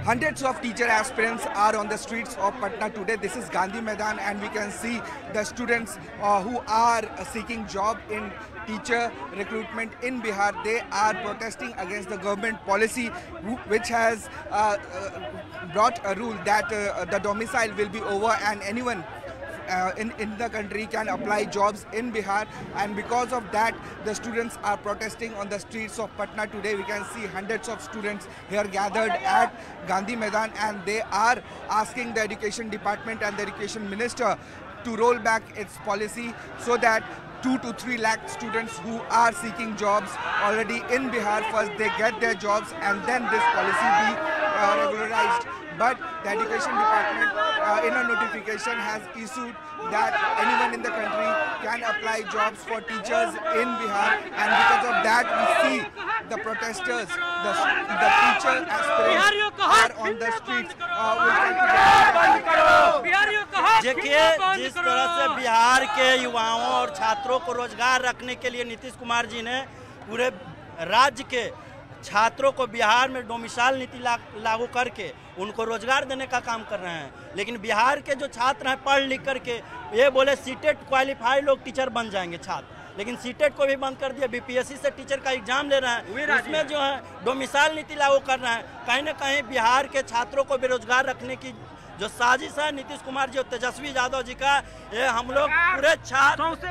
Hundreds of teacher aspirants are on the streets of Patna today. This is Gandhi Maidan, and we can see the students who are seeking job in teacher recruitment in Bihar. They are protesting against the government policy which has brought a rule that the domicile will be over and anyone in the country can apply jobs in Bihar, and because of that the students are protesting on the streets of Patna today. We can see hundreds of students here gathered at Gandhi Maidan, and they are asking the education department and the education minister to roll back its policy so that 2 to 3 lakh students who are seeking jobs already in Bihar, first they get their jobs and then this policy be regularized. But the education department in a notification has issued that anyone in the country can apply jobs for teachers in Bihar, and because of that we see the protesters, the teacher aspirants are on the streets. देखिए, जिस तरह से बिहार के युवाओं और छात्रों को रोजगार रखने के लिए नीतीश कुमार जी ने पूरे राज्य के छात्रों को बिहार में डोमिसाइल नीति लागू करके उनको रोजगार देने का काम कर रहे हैं, लेकिन बिहार के जो छात्र हैं पढ़ लिख करके ये बोले सीटेट क्वालिफाइड लोग टीचर बन जाएंगे छात्र, लेकिन सीटेट को भी बंद कर दिया। बीपीएससी से टीचर का एग्जाम ले रहे हैं, उसमें जो है डोमिसाइल नीति लागू कर रहे हैं। कहीं ना कहीं बिहार के छात्रों को बेरोजगार रखने की जो साजिश है नीतीश कुमार जी और तेजस्वी यादव जी का, ये हम लोग पूरे छात्रों से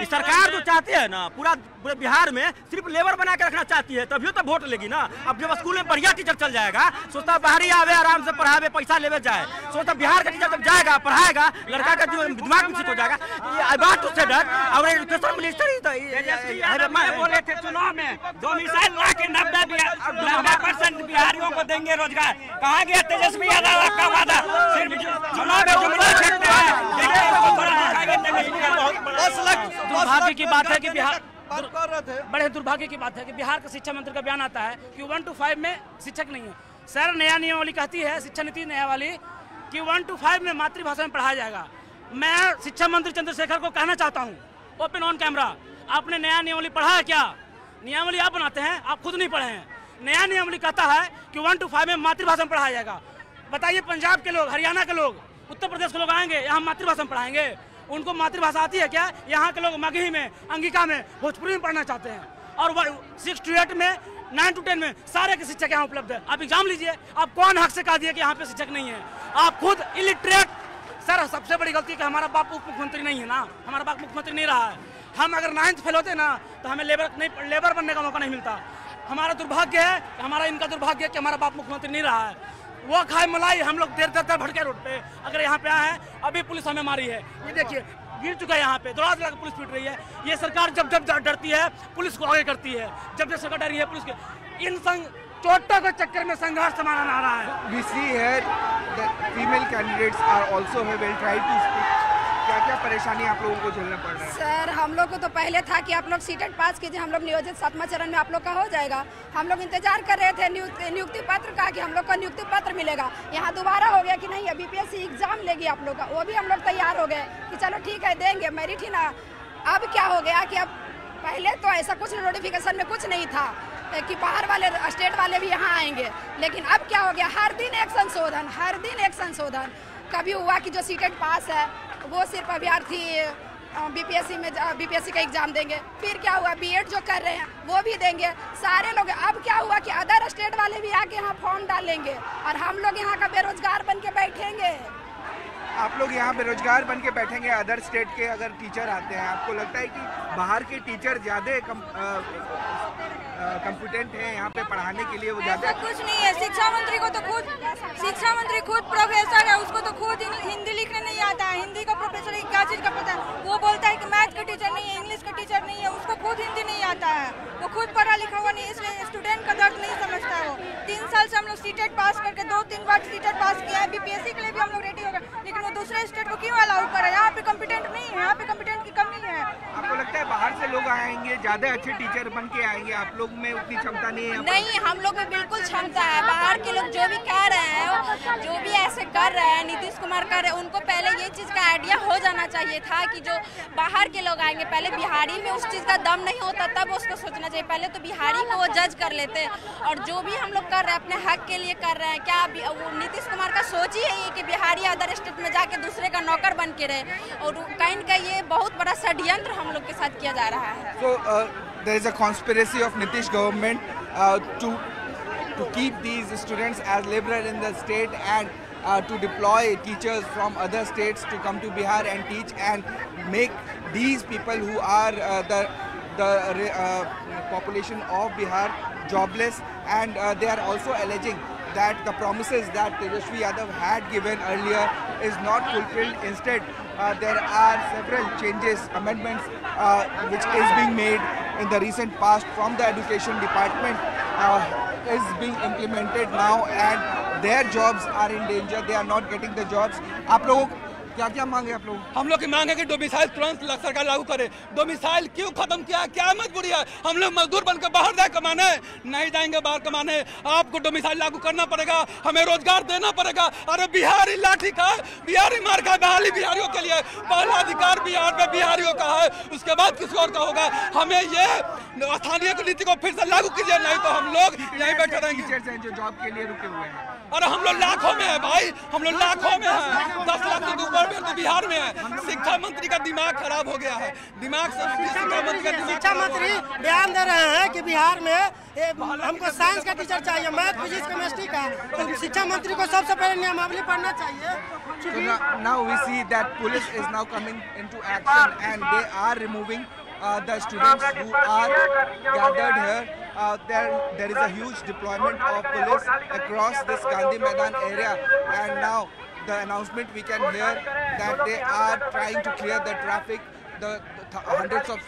सरकार जो चाहती है ना पूरे बिहार में सिर्फ लेबर बना के रखना चाहती है, तभी तो वोट लेगी ना। अब जब स्कूल में बढ़िया टीचर चल जाएगा, सोचता बाहरी आवे आराम से पढ़ावे पैसा लेवे जाए, सोचता बिहार का टीचर जब जाएगा पढ़ाएगा लड़का का जो दिमाग विकसित हो जाएगा। I want to say that our education minister ही बोले थे चुनाव में डोमिसाइल ला के 90% बिहारियों को देंगे रोजगार। कहाँ गया तेजस्वी यादव का वादा? सिर्फ चुनाव में जुमला छेड़ते हैं। दुर्भाग्य की बात है कि बिहार बड़े दुर्भाग्य की बात है कि बिहार का शिक्षा मंत्री का बयान आता है कि 1 to 5 में शिक्षक नहीं है। सर, नया नियमावली कहती है, शिक्षा नीति नया वाली, कि 1 to 5 में मातृभाषा में पढ़ाया जाएगा। मैं शिक्षा मंत्री चंद्रशेखर को कहना चाहता हूँ ओपन ऑन कैमरा, आपने नया नियमावली पढ़ा है क्या? नियमावली आप बनाते हैं, आप खुद नहीं पढ़े हैं। नया नियमावली कहता है कि 1 to 5 में मातृभाषा में पढ़ाया जाएगा। बताइए, पंजाब के लोग, हरियाणा के लोग, उत्तर प्रदेश के लोग आएंगे यहाँ मातृभाषा में पढ़ाएंगे? उनको मातृभाषा आती है क्या? यहाँ के लोग मगही में, अंगिका में, भोजपुरी में पढ़ना चाहते हैं। और 6 to 8 में, 9 to 10 में सारे के शिक्षक यहाँ उपलब्ध है। आप एग्जाम लीजिए, आप कौन हक से कह दिए कि यहाँ पे शिक्षक नहीं है? आप खुद इलिटरेट। सर, सबसे बड़ी गलती है कि हमारा बाप मुख्यमंत्री नहीं है ना, हमारा बाप मुख्यमंत्री नहीं रहा है। हम अगर 9th फेल होते ना तो हमें लेबर बनने का मौका नहीं मिलता। हमारा दुर्भाग्य है, हमारा इनका दुर्भाग्य है कि हमारा बाप मुख्यमंत्री नहीं रहा है। वो खाए मलाई, हम लोग देर भटके रोड पे अगर यहाँ पे आए हैं। अभी पुलिस हमें मारी है, ये देखिए गिर चुका है यहाँ पे, दौड़ा पुलिस पीट रही है। ये सरकार जब डरती है पुलिस को आगे करती है, जब सरकार डरी है पुलिस के इन चोटों के चक्कर में संघर्ष समाधान आ रहा है। We see here that female candidates are also here will try to speak. क्या परेशानी आप लोगों को झेलना पड़ रहा है? सर, हम लोग को तो पहले था कि आप लोग सीटेट पास कीजिए, हम लोग नियोजित 7वां चरण में आप लोग का हो जाएगा। हम लोग इंतजार कर रहे थे नियुक्ति पत्र का कि हम लोग का नियुक्ति पत्र मिलेगा। यहाँ दोबारा हो गया कि नहीं, बीपीएससी एग्जाम लेगी आप लोग का, वो भी हम लोग तैयार हो गए कि चलो ठीक है देंगे, मेरिट ही ना। अब क्या हो गया कि अब पहले तो ऐसा कुछ नोटिफिकेशन में कुछ नहीं था कि बाहर वाले स्टेट वाले भी यहाँ आएंगे, लेकिन अब क्या हो गया, हर दिन एक संशोधन। कभी हुआ कि जो सीटेट पास है वो सिर्फ अभ्यर्थी बीपीएससी का एग्जाम देंगे, फिर क्या हुआ बीएड जो कर रहे हैं वो भी देंगे सारे लोग। अब क्या हुआ कि अदर स्टेट वाले भी आके यहाँ फॉर्म डालेंगे और हम लोग यहाँ का बेरोजगार बन के बैठेंगे। आप लोग यहाँ बेरोजगार बन के बैठेंगे। अदर स्टेट के अगर टीचर आते हैं, आपको लगता है कि बाहर के टीचर ज़्यादा कॉम्पिटेंट है यहाँ पे पढ़ाने के लिए? वो ज़्यादा कुछ नहीं है। शिक्षा मंत्री खुद प्रोफेसर है, उसको तो खुद हिंदी लिखने नहीं आता है। हिंदी का प्रोफेसर है, क्या चीज़ का पता है? वो बोलता है कि मैथ का टीचर नहीं है, इंग्लिश का टीचर नहीं है, उसको खुद हिंदी नहीं आता है। वो खुद पढ़ा लिखा हुआ नहीं, इसलिए स्टूडेंट का दर्द नहीं समझता है। वो 3 साल से हम लोग सीटेट पास करके 2-3 बार सीटेट पास किया है। बीपीएससी के लिए भी हम लोग रेडी हो गए, लेकिन वो दूसरे स्टेट को क्यों अलाउ कर रहा है? यहाँ पे कॉम्पिटेंट नहीं है, यहाँ पे कॉम्पिटेंट की कमी है। आपको लगता है बाहर से लोग आएंगे, ज़्यादा अच्छे टीचर बन के आएंगे? आप लोग में उतनी क्षमता नहीं है? नहीं, हम लोग में बिल्कुल क्षमता है। बाहर के लोग जो भी कह रहे हैं, जो भी ऐसे कर रहे हैं, नीतीश कुमार कर रहे हैं, उनको पहले ये चीज़ का आइडिया हो जाना चाहिए था कि जो बाहर के लोग आएंगे, पहले बिहारी में उस चीज़ का दम नहीं होता तब उसको सोचना चाहिए। पहले तो बिहारी को वो जज कर लेते, और जो भी हम लोग कर रहे हैं अपने हक के लिए कर रहे हैं। क्या वो नीतीश कुमार का सोच ही है कि बिहारी अदर स्टेट में जाके दूसरे का नौकर बन के रहे, और कहीं का ये बहुत बड़ा षड्यंत्र हम लोग के साथ किया जा रहा है। So there is a conspiracy of Nitish government to keep these students as laborer in the state and to deploy teachers from other states to come to Bihar and teach and make these people who are the population of Bihar jobless, and they are also alleging that the promises that Tejasvi Yadav had given earlier is not fulfilled. Instead, there are several changes, amendments which is being made in the recent past from the education department is being implemented now, and their jobs are in danger. They are not getting the jobs. आप लोग क्या क्या मांगे आप लोग? हम लोग की मांग है कि डोमिसाइल तुरंत सरकार लागू करे। डोमिसाइल क्यों खत्म किया, क्या मजबूरी है? हम लोग मजदूर बनकर बाहर जाए कमाने, नहीं जाएंगे बाहर कमाने। आपको डोमिसाइल लागू करना पड़ेगा, हमें रोजगार देना पड़ेगा। अरे बिहारी लाठी का, बिहारी मार का, बहाली बिहारियों के लिए पहला अधिकार बिहार में बिहारियों का है, उसके बाद किसी और का होगा। हमें ये स्थानीय नीति को फिर से लागू कीजिए, नहीं तो हम लोग यहीं बैठे रहेंगे। टीचर्स हैं जो जॉब के लिए रुके हुए हैं। अरे हम लोग लाखों में है भाई, हम लोग लाखों में है, 10 लाख से ऊपर तो बिहार में है। शिक्षा मंत्री का दिमाग खराब हो गया है, दिमाग से शिक्षा मंत्री बयान दे रहे हैं कि बिहार में हमको साइंस का टीचर चाहिए, मैथ फिजिक्स केमिस्ट्री का, तो शिक्षा मंत्री को सबसे पहले नियमावली पढ़ना चाहिए। So now we see that police is now coming into action and they are removing the students who are gathered here. There is a huge deployment of police across this Gandhi Maidan area, and now the announcement we can hear that they are trying to clear the traffic. The hundreds of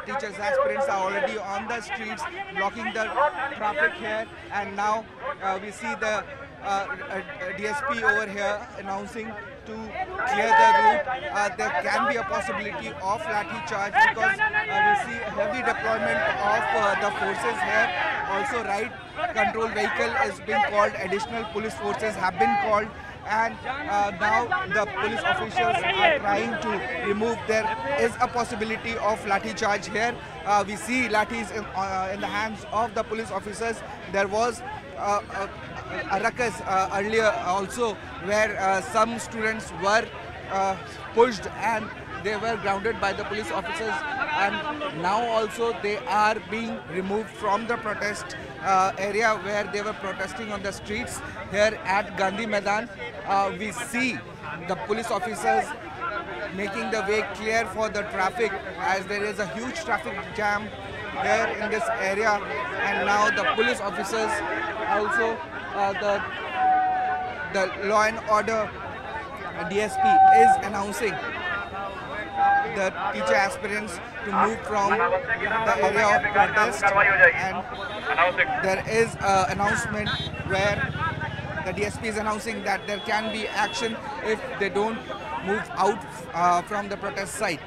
teachers, aspirants are already on the streets blocking the traffic here, and now we see the DSP over here announcing to clear the route. There can be a possibility of lathi charge because we see a heavy deployment of the forces here. Also, right control vehicle is being called, additional police forces have been called, and now the police officials are trying to remove. There is a possibility of lathi charge here. We see lathis in the hands of the police officers. There was a ruckus earlier also where some students were pushed and they were grounded by the police officers, and now also they are being removed from the protest area where they were protesting on the streets here at Gandhi Maidan. We see the police officers making the way clear for the traffic as there is a huge traffic jam here in this area, and now the police officers also the law and order DSP is announcing the teacher aspirants to move from the area of protest, and there is an announcement where the DSP is announcing that there can be action if they don't move out from the protest site.